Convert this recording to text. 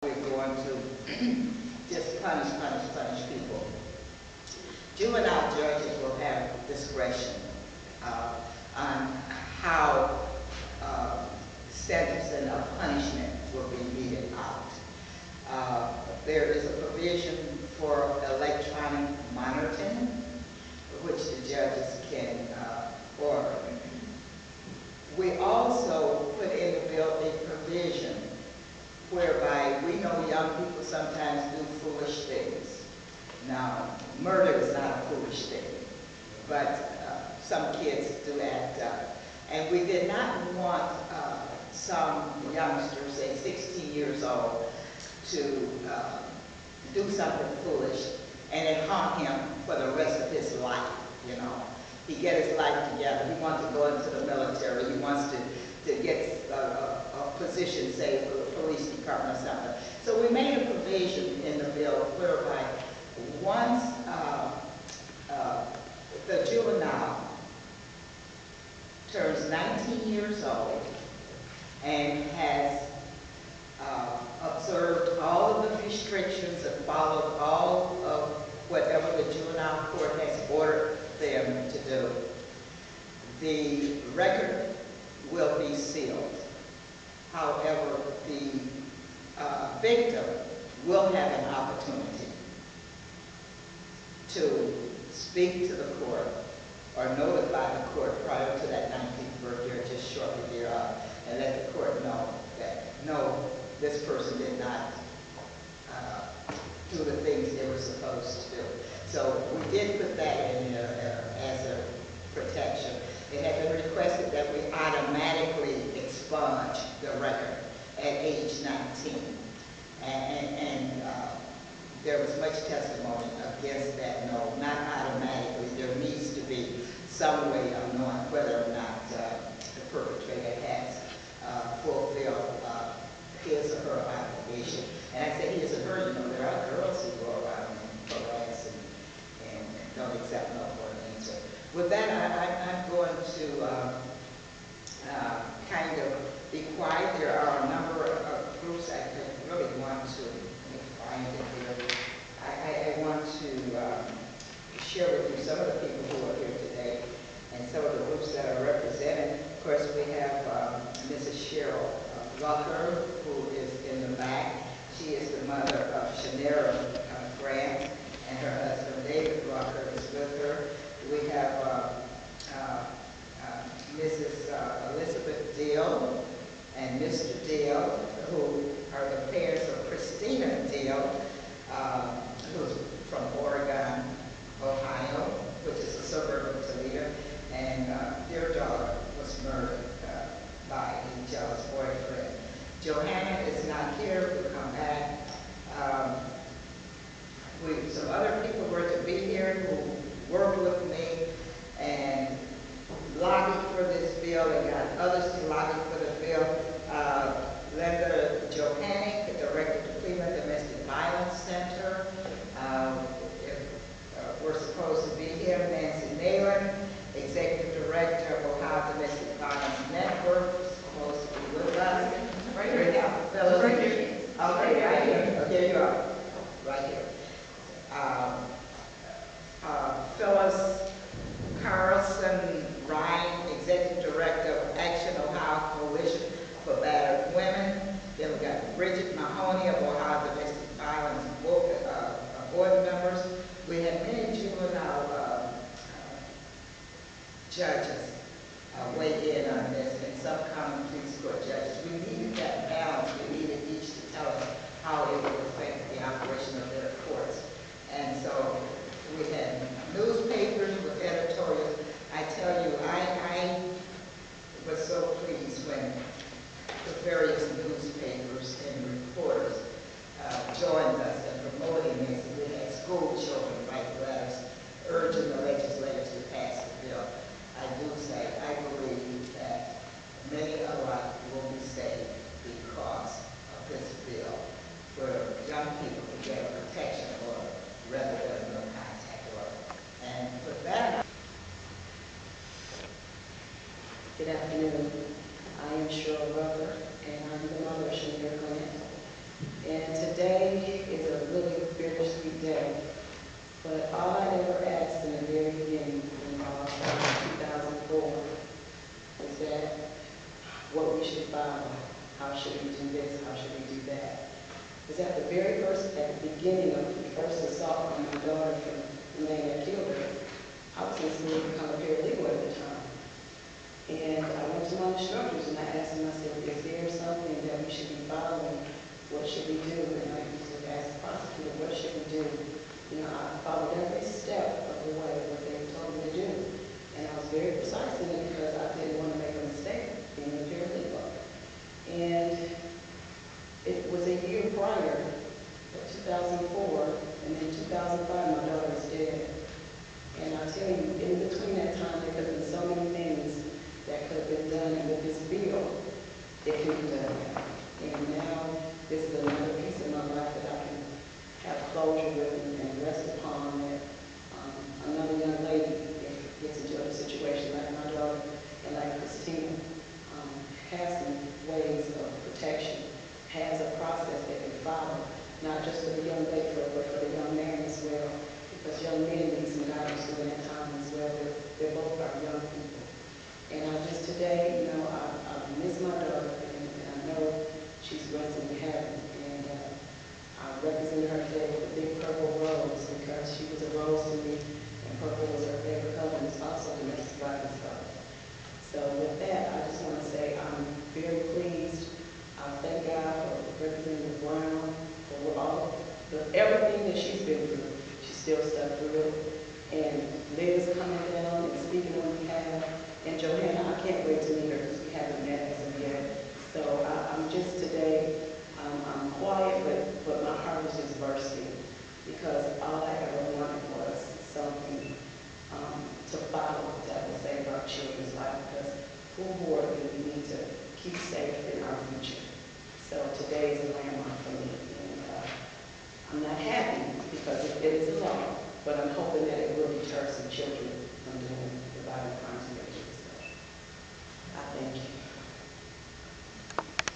we're going to just punish people. Juvenile judges will have discretion on how sentencing or punishment will be meted out. There is a provision for electronic monitoring, which the judges can order. We also put in the bill a provision whereby we know young people sometimes do foolish things. Now, murder is not a foolish thing, but some kids do act up. And we did not want some youngster, say 16 years old, to do something foolish and it haunt him for the rest of his life, you know. He get his life together. He wants to go into the military. He wants to get a position, say, for the police department or something. So we made a provision in the bill whereby once the juvenile turns 19 years old and has observed all of the restrictions and followed all of whatever the juvenile court has ordered them to do, the record will be sealed. However, the victim will have an opportunity to speak to the court or notify the court prior to that 19th birthday or just shortly thereafter, and let the court know that, no, this person did not do the things they were supposed to do. So we did put that in there as a protection. It had been requested that we automatically expunge the record at age 19. And there was much testimony against that. No, not automatically. There needs to be some way of knowing whether or not the perpetrator has fulfilled his or her obligation. And I say his or her, you know, there are girls who go around and harass and don't accept no for an answer. With that, I'm going to kind of be quiet. There are a number of groups I really want to find it here. I want to share with you some of the people who are here today and some of the groups that are represented. Of course, we have Mrs. Cheryl Rucker, who is in the back. She is the mother of Cheryl Grant, and her husband David Rucker is with her. We have Mrs. Elizabeth Deal and Mr. Deal, who are the parents of Christina Deal, who's from Oregon, Ohio, which is a suburb of Toledo, and their daughter was murdered by a jealous boyfriend. Johanna is not here. We'll come back. Some other people were to be here who worked with me and lobbied for this bill and got others to lobby for the bill. Linda Johannick, the director of the Cleveland Domestic Violence Center, we're supposed to be here. Nancy Nayland, executive director of Ohio Domestic Violence Network, supposed to be with us. Right here. Phyllis. Right here. Okay, right here. Okay, you are. Right here. Phyllis Carlson Ryan, executive director of Action Ohio Coalition for Battered Women. Then we got Bridget Mahoney of Ohio Domestic Violence board members. We had many juvenile judges weigh in on this, and some common pleas court judges. We needed that balance. We needed each to tell us how it would affect the operation of their courts. And so we had newspapers with editorials. I tell you, I was so pleased when the various newspapers and reporters joined us in promoting this. We had school children write letters urging the legislators to pass the bill. I do say, I believe that many a life will be saved because of this bill, where young people can get a protection order rather than no contact order. And for that, good afternoon. I am Cheryl Rucker, and I'm the mother of Cheryl Grant. And But all I ever asked in the very beginning, when I started in 2004, is that what we should follow. How should we do this? How should we do that? Because at the beginning of the first assault on my daughter from the man that killed her, I was in school to become a paralegal at the time. And I went to my instructors and I asked them, I said, is there something that we should be following? What should we do? And I used to ask the prosecutor, what should we do? You know, I followed every step of the way, what they told me to do. And I was very precise in it because I didn't want to make a mistake being a paralegal. And it was a year prior, 2004, and in 2005, my daughter was dead. And I tell you, in between that time, there could have been so many things that could have been done, and with this bill, it can be done. And now, this is another piece of my life that I can have closure with and rest upon that another young lady, if gets into a situation like my daughter and like Christina, has some ways of protection, has a process they can follow, not just for the young lady, but for the young man as well. Because young men need some guidance during that time as well. They're both our young people. And I just today, you know, I miss my daughter, and I know she's resting in heaven. And I represented her today with a big purple rose because she was a rose to me, and purple was her favorite color, and it's also domestic violence color. So with that, I just want to say I'm very pleased. I thank God for Representative Brown, for everything that she's been through. She still stuck through it. And Liz coming down and speaking on behalf. And Johanna, I can't wait to meet her because we haven't met as of yet. So I'm just today, I'm quiet, but my heart is just bursting because all I ever wanted was something to follow that will save our children's life, because who more do we need to keep safe in our future? So today is a landmark for me, and I'm not happy because it is a law, but I'm hoping that it will deter